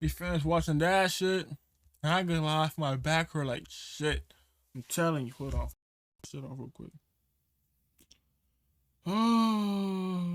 We finished watching that shit. And I gonna lie, my back hurt like shit. I'm telling you. Hold on. Shit off real quick. Oh.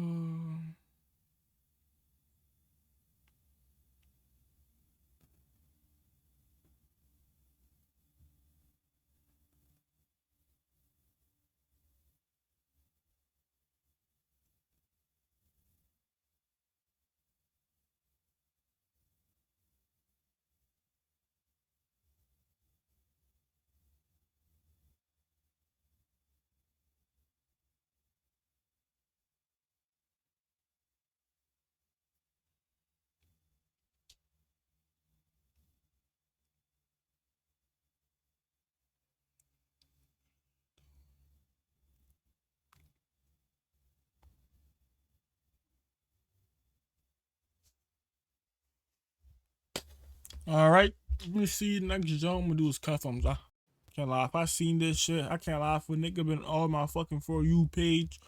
Alright. Let me see the next joint I'm gonna do is Cuffem. I can't lie. If I seen this shit, I can't lie. If a nigga been on my fucking For You page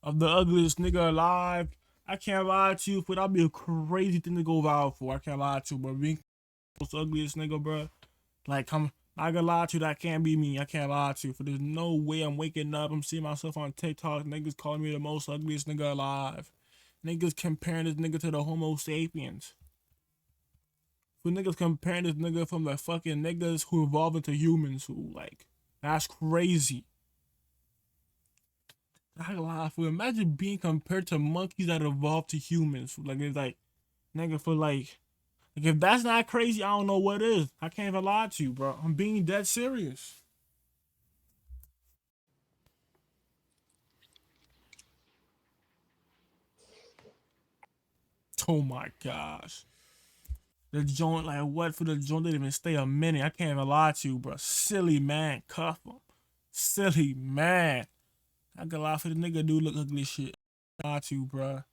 of the ugliest nigga alive, I can't lie to you, but that'd be a crazy thing to go viral for. I can't lie to you, but being the most ugliest nigga, bro. Like, I'm not gonna lie to you, that can't be me. I can't lie to you. For there's no way I'm waking up, I'm seeing myself on TikTok, niggas calling me the most ugliest nigga alive. Niggas comparing this nigga to the Homo sapiens. For niggas comparing this nigga from the fucking niggas who evolved into humans who, like, that's crazy. I can't lie, for imagine being compared to monkeys that evolved to humans. Like, it's like, nigga, for like, if that's not crazy, I don't know what is. I can't even lie to you, bro. I'm being dead serious. Oh my gosh. The joint, like, what for the joint didn't even stay a minute. I can't even lie to you, bro. Silly man, cuff him. Silly man. I can lie for the nigga do look ugly shit. Lie to you, bro.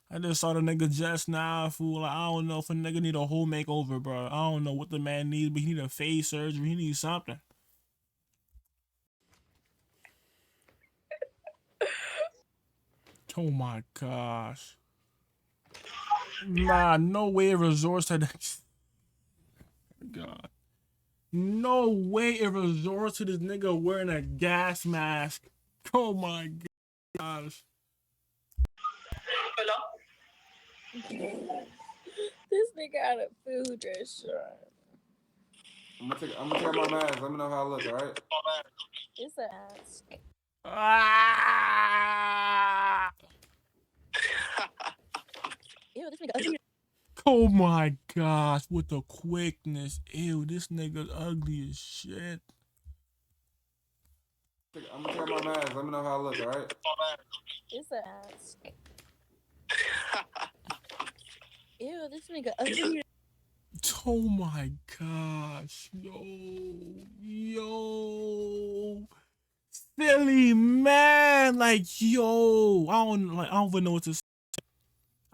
I just saw the nigga just now, fool. Like, I don't know if a nigga need a whole makeover, bro. I don't know what the man needs, but he need a face surgery. He needs something. Oh my gosh. Nah, no way it resorts to that. God. No way it resorts to this nigga wearing a gas mask. Oh my gosh. This nigga at a food restaurant. I'm gonna take out my mask. Let me know how I look, alright? It's a ask. Ah! Ew, this nigga ugly. Oh my gosh, with the quickness. Ew, this nigga's ugly as shit. I'm gonna take out my mask. Let me know how I look, alright? It's a ask. Ew, this nigga ugly. Oh my gosh. Yo. Yo. Silly man. Like, yo. I don't even know what to say.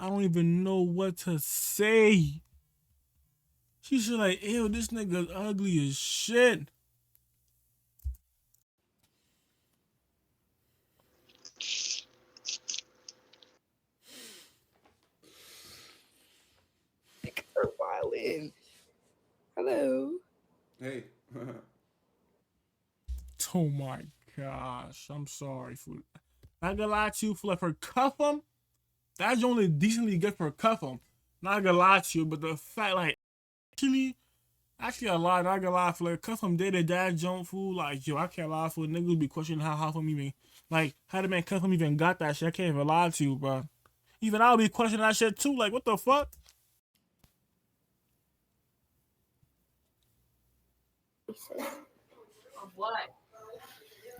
I don't even know what to say. She should like, ew, this nigga's ugly as shit. Her violin. Hello. Hey. Oh my gosh. I'm sorry for not gonna lie to you for like for Cuffem. That's only decently good for Cuffem. Not gonna lie to you, but the fact like actually a lot, not gonna lie for like Cuffem did a dad jump fool. Like yo, I can't lie for niggas be questioning how from even like how the man Cuffem even got that shit. I can't even lie to you, bro. Even I'll be questioning that shit too. Like what the fuck? Of what?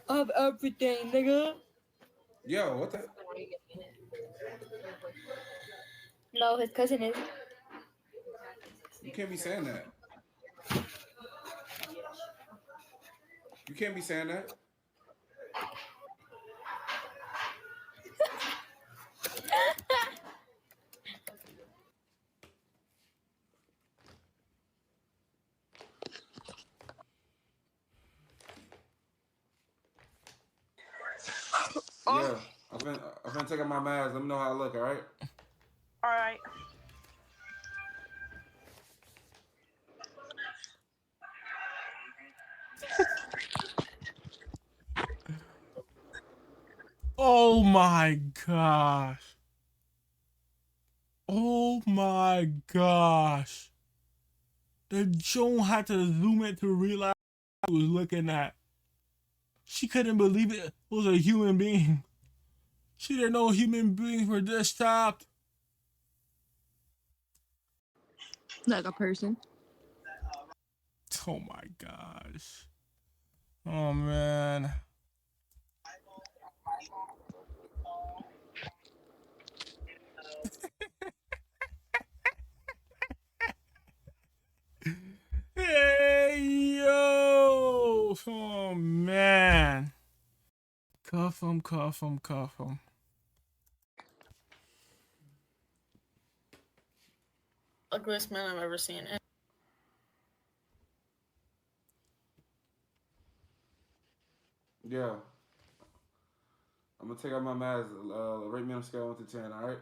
Of everything, nigga. Yo, what the? No, his cousin is. You can't be saying that. You can't be saying that. Yeah. I'm finna take out my mask. Let me know how I look, alright? Alright. Oh my gosh. Oh my gosh. The Joan had to zoom in to realize what she was looking at. She couldn't believe it was a human being. She didn't know human beings were this chopped. Like a person. Oh my gosh. Oh man. Hey yo. Oh man. Cuff 'em, cuff 'em, cuff 'em. Ugliest man I've ever seen. Yeah. I'm gonna take out my mask. Rate me on a scale of 1 to 10. All right.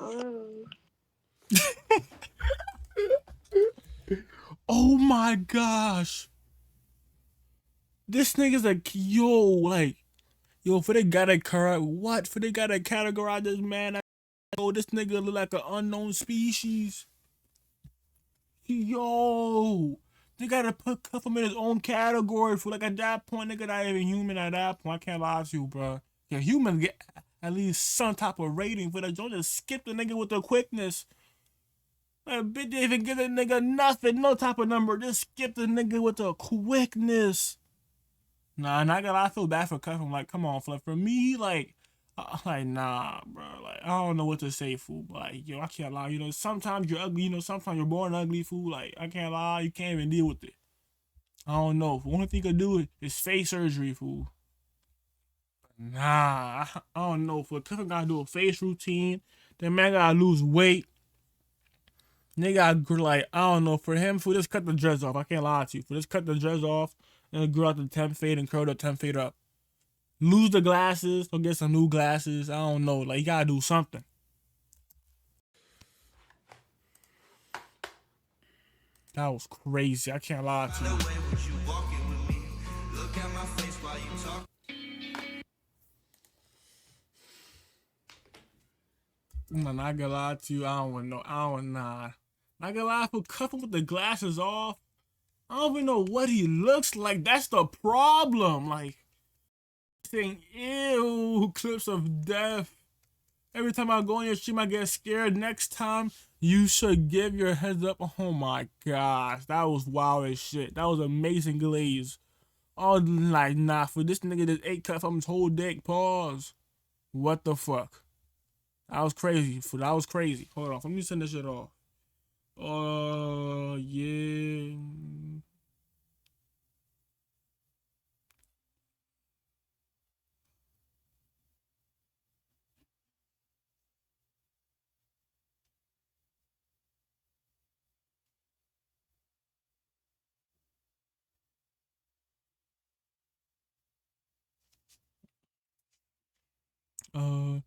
Oh. Oh my gosh. This nigga's like, for they gotta correct what? For they gotta categorize this man. Yo, this nigga look like an unknown species. Yo, they gotta put Cuffem in his own category for like at that point, nigga, not even human at that point. I can't lie to you, bro. Yeah, humans get at least some type of rating for that. Don't just skip the nigga with the quickness. Like, bitch didn't even give the nigga nothing, no type of number. Just skip the nigga with the quickness. Nah, not gonna lie, I feel bad for Cuffem. Like, come on, Flip. For me, like, nah, bro. Like, I don't know what to say, fool. But, like, yo, I can't lie. You know, sometimes you're ugly. You know, sometimes you're born ugly, fool. Like, I can't lie. You can't even deal with it. I don't know. The only thing you can do is face surgery, fool. Nah, I don't know. For Cuffem gotta do a face routine. That man gotta lose weight. Nigga, like, I don't know. For him, fool, just cut the dreads off. I can't lie to you. For just cut the dreads off and grow out the temp fade and curl the temp fade up. Lose the glasses or get some new glasses. I don't know. Like, you gotta do something. That was crazy. I can't lie to you. I'm not gonna lie to you. I don't know. Not gonna lie, for Cuffem with the glasses off. I don't even know what he looks like. That's the problem. Like, saying, ew, clips of death. Every time I go on your stream, I get scared. Next time, you should give your heads up. Oh my gosh, that was wild as shit. That was amazing glaze. Oh, like, nah, for this nigga that ate cut from his whole dick. Pause. What the fuck? That was crazy. That was crazy. Hold on, let me send this shit off. Yeah. Uh.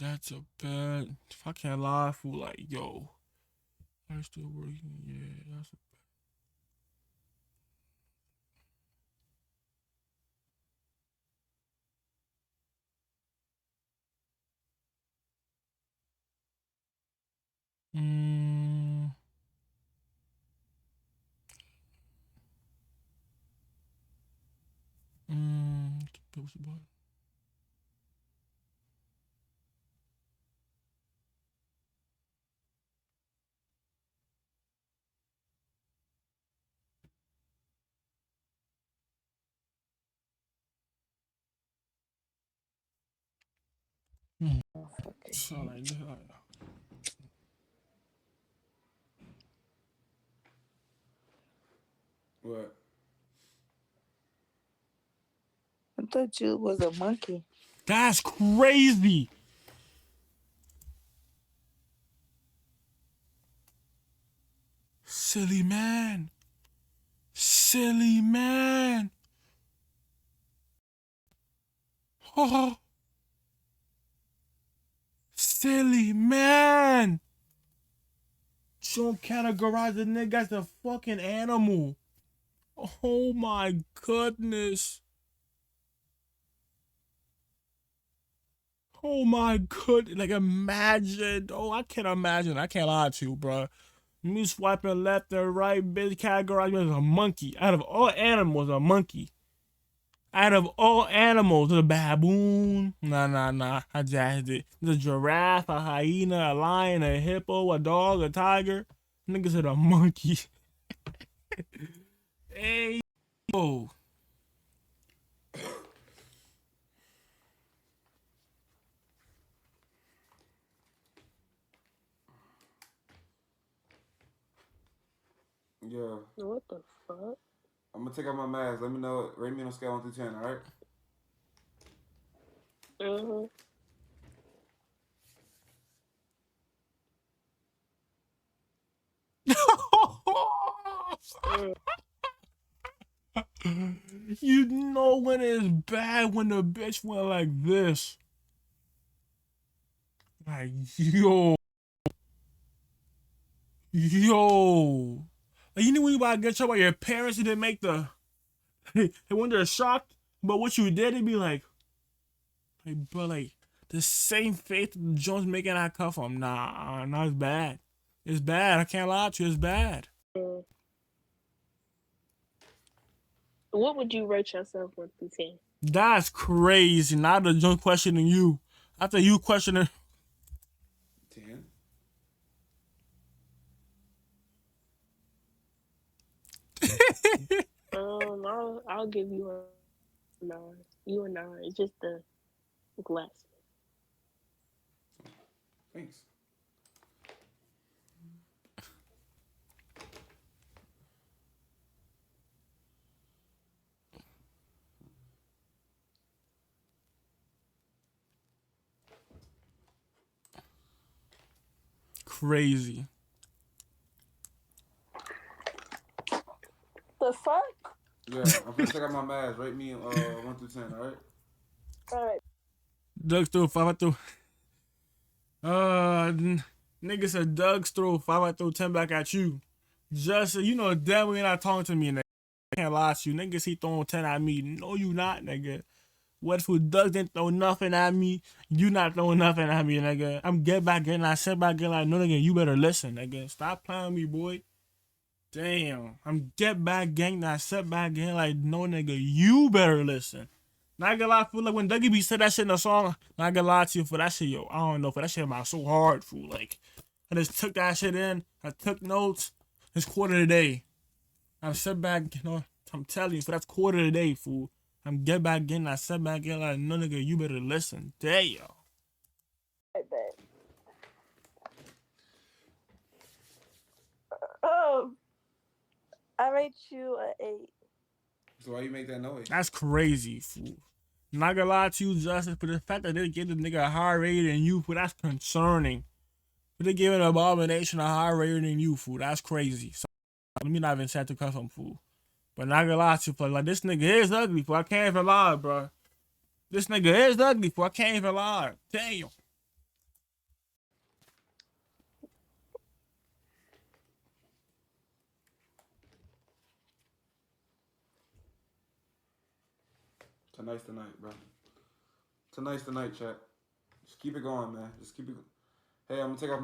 That's a bad. If I can't lie, for like, yo, I'm still working. Yeah, that's a Mm, what's the button? Oh, fucking So like, What? I thought you was a monkey. that's crazy. Silly man. Silly man. Oh. Silly man. You don't categorize the nigga as a fucking animal. Oh my goodness. Oh my goodness. Like imagine. Oh, I can't imagine. I can't lie to you, bro. Me swiping left and right, bitch, categorize me as a monkey. Out of all animals, a monkey. Out of all animals, a baboon. Nah. I jazzed it. The giraffe, a hyena, a lion, a hippo, a dog, a tiger. Nigga said a monkey. Hey, yo. Yeah. What the fuck? I'm gonna take out my mask. Let me know. Rate me on a scale 1 through 10. All right. Mm-hmm. You know when it's bad when the bitch went like this. Like, yo. Like, you know when you about to get trouble by your parents and didn't make the. And when they're shocked about what you did, they be like, bro, like, the same faith that Jones making that Cuffem. Nah, it's bad. It's bad. I can't lie to you. It's bad. What would you rate yourself 1 through 10? That's crazy. Not the Jones questioning you. After you questioning. 10. I'll give you a 9. You a 9. It's just the glass. Thanks. Crazy. The fuck? Yeah, I'm gonna take out my mask. Rate me 1 through 10. All right. All right. Doug's through 5 I threw. Nigga said Doug's throw 5 I throw 10 back at you. Just you know damn well you're not talking to me, nigga. I can't lie to you. Niggas he throwing 10 at me. No, you not, nigga. What if Doug didn't throw nothing at me? You not throwing nothing at me, nigga. I'm get back in. I sit back in like no nigga. You better listen, nigga. Stop playing with me, boy. Damn. I'm get back gang. I sit back in like no nigga. You better listen. Not gonna lie, fool. Like when Dougie B said that shit in the song, not gonna lie to you for that shit, yo. I don't know, for that shit about so hard, fool. Like I just took that shit in. I took notes. It's quarter of the day. I sit back, you know. I'm telling you, for that's quarter of the day, fool. I'm get back in. I sit back in like no nigga. You better listen. Damn. I bet. I rate you an 8. So why you make that noise? That's crazy, fool. Not gonna lie to you, Justice, but the fact that they gave the nigga a higher rating than you, fool, that's concerning. But they giving an abomination a higher rating than you, fool. That's crazy. So let me not even say to cuss him, fool. But not gonna lie to you, fool. Like this nigga is ugly, fool. I can't even lie, bro. This nigga is ugly, fool. I can't even lie. Damn. Tonight's the night, bro. Tonight's the night, chat. Just keep it going, man. Just keep it. Hey, I'm gonna take off.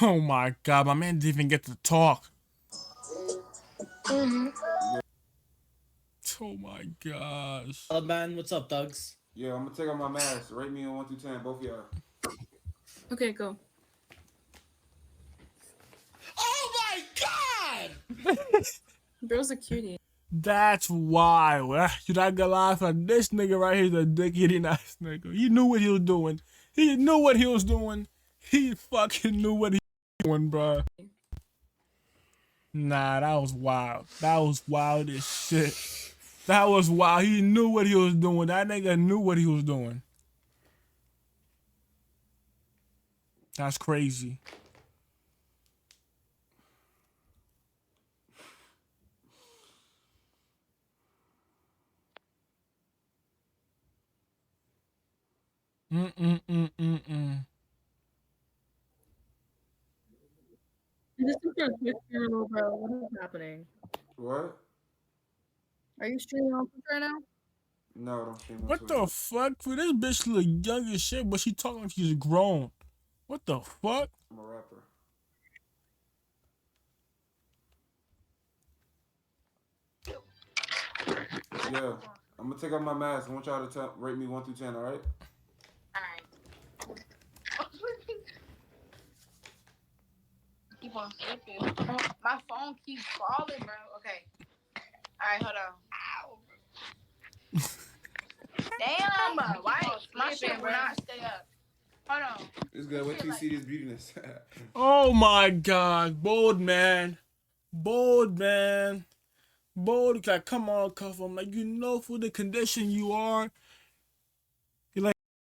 Oh my god, my man didn't even get to talk. Mm-hmm. Oh my gosh. Oh man, what's up, Dogs? Yeah, I'm gonna take out my mask. Rate me on 1 through 10, both of y'all. Okay, go. Oh my god! Bro's a cutie. That's wild. You not gonna lie, for this nigga right here is a dick eating ass nigga. He knew what he was doing. He knew what he was doing. He fucking knew what he was doing, bro. Nah, that was wild. That was wild as shit. That was wild. He knew what he was doing. That nigga knew what he was doing. That's crazy. Mm-mm-mm-mm-mm. This is your Twitch channel, bro. What is happening? What? Are you streaming on Twitch right now? No, don't stream on What Twitch. the fuck? For this bitch look young as shit, but she talking like she's grown. What the fuck? I'm a rapper. Yeah, I'm gonna take off my mask. I want y'all to rate me 1 through 10. All right? Keep on slipping. My phone keeps falling, bro. Okay. All right, hold on. Ow. Damn. Why? My shit will not stay up. Hold on. It's good. Wait till you see this beautiness. Oh my god. Bold man. Bold man. Bold. Like, come on, Cuffem. Like, you know, for the condition you are, you're like,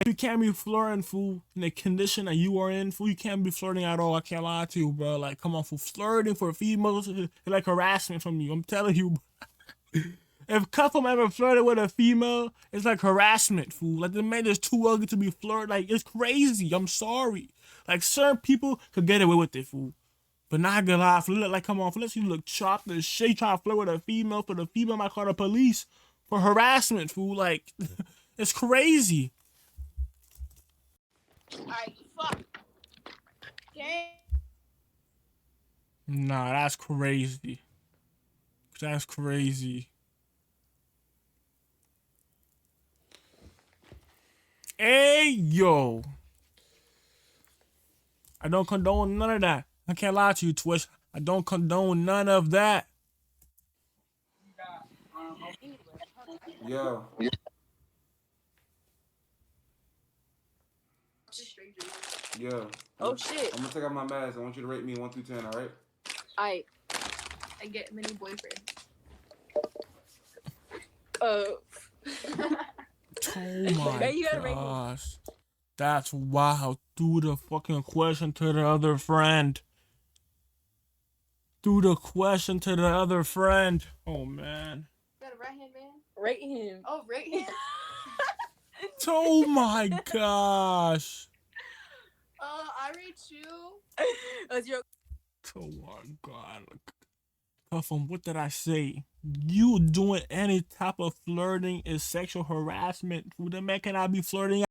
you can't be flirting, fool. In the condition that you are in, fool, you can't be flirting at all. I can't lie to you, bro. Like, come on, fool. Flirting for females is like harassment from you. I'm telling you, bro. If Cuffem ever flirted with a female, it's like harassment, fool. Like, the man is too ugly to be flirted. Like, it's crazy. I'm sorry. Like, certain people could get away with it, fool. But not gonna lie, fool. Like, come on, fool. Let's you look chopped as shit. Trying to flirt with a female, for the female might call the police for harassment, fool. Like, it's crazy. Alright, fuck. Dang. Nah, that's crazy. That's crazy. Hey, yo. I don't condone none of that. I can't lie to you, Twitch. I don't condone none of that. Yo. Yo. Oh shit. I'm gonna take off my mask. I want you to rate me 1 through 10. All right? I get many boyfriends. Oh my gosh. That's wild. Do the fucking question to the other friend. Do the question to the other friend. Oh man. Got a right hand man? Rate him. Oh, right hand. Oh my gosh. I rate you. What's your Oh my god. Cuffem, what did I say? You doing any type of flirting is sexual harassment. Fool. The man cannot be flirting.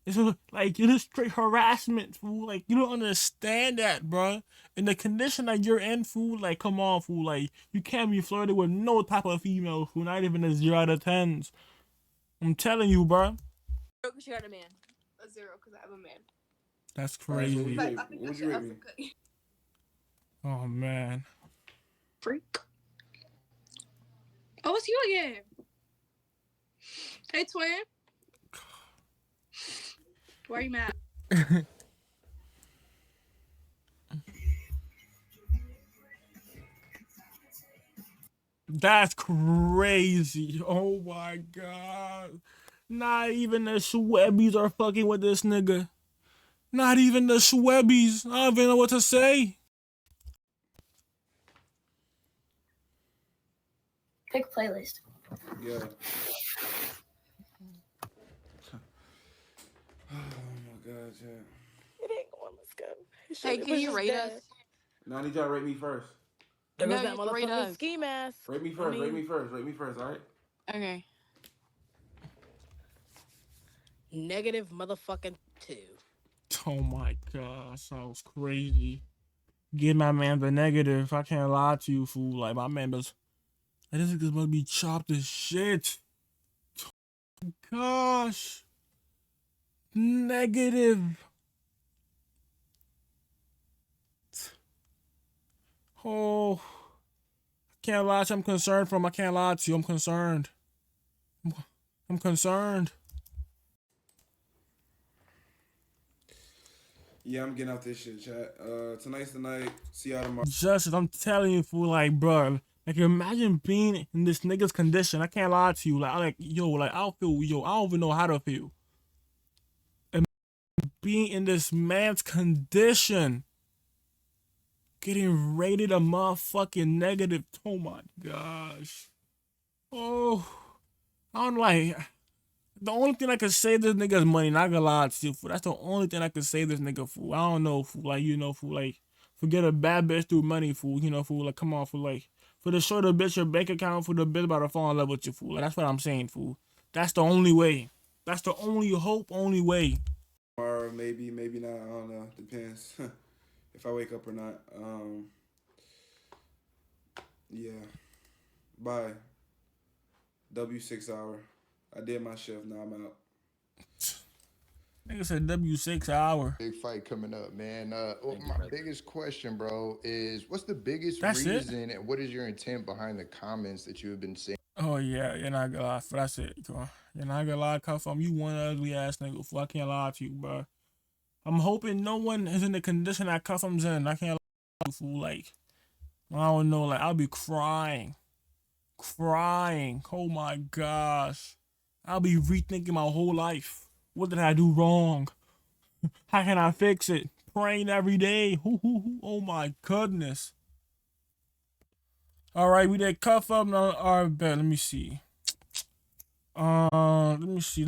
It's like, it is straight harassment, fool. Like, you don't understand that, bro. In the condition that you're in, fool, like, come on, fool. Like, you can't be flirting with no type of female, fool. Not even a 0 out of 10s. I'm telling you, bro. because you got a man? A 0 because I have a man. That's All right, so crazy. what I think would I you should rate have me? to cut you. Oh, man. Freak. Oh, it's you again. Hey, twin. Why are you mad? That's crazy. Oh, my God. Not even the Schwebbies are fucking with this nigga. Not even the Schwebbies. I don't even know what to say. Pick playlist. Yeah. Oh my god, yeah. It ain't going. Let's go. Hey, can you rate us? Now I need y'all to rate me first. There goes No, that you have to rate motherfucking us. ski mask. Rate me first. Rate me first. Rate me first. All right. Okay. Negative motherfucking 2. Oh my gosh, that was crazy. Give my man the negative. I can't lie to you, fool. Like, my man was. This nigga's must be chopped as shit. Gosh. Negative. Oh. I can't lie to you. I'm concerned for him. I can't lie to you. I'm concerned. I'm concerned. Yeah, I'm getting out this shit, chat. Tonight's the night. See y'all tomorrow. Justice, I'm telling you, fool, like, bro, like, imagine being in this nigga's condition. I can't lie to you. Like, yo, like, I don't even know how to feel. And being in this man's condition, getting rated a motherfucking negative. Oh my gosh. Oh, I don't like. The only thing I can save this nigga is money. Not gonna lie to you, fool. That's the only thing I can save this nigga, fool. I don't know, fool. Like, you know, fool. Like, forget a bad bitch through money, fool. You know, fool. Like, come on, fool. Like, for the shorter bitch your bank account, for the bitch about to fall in love with you, fool. Like, that's what I'm saying, fool. That's the only way. That's the only hope, only way. Or maybe not. I don't know. Depends if I wake up or not. Yeah. Bye. W6 hour. I did my shift. Now I'm out. Nigga said W6 hour. Big fight coming up, man. My biggest question, bro, is what's the biggest That's it? reason and what is your intent behind the comments that you have been seeing? Oh, yeah. You're not gonna lie. That's it. Come on. You're not gonna lie, Cuffem. You one ugly ass nigga, fool. I can't lie to you, bro. I'm hoping no one is in the condition that Cuffem's in. I can't lie to you, fool. Like, I don't know. Like, I'll be crying. Oh, my gosh. I'll be rethinking my whole life. What did I do wrong? How can I fix it? Praying every day. Oh my goodness. All right, we did Cuff up. All right, bet. Let me see.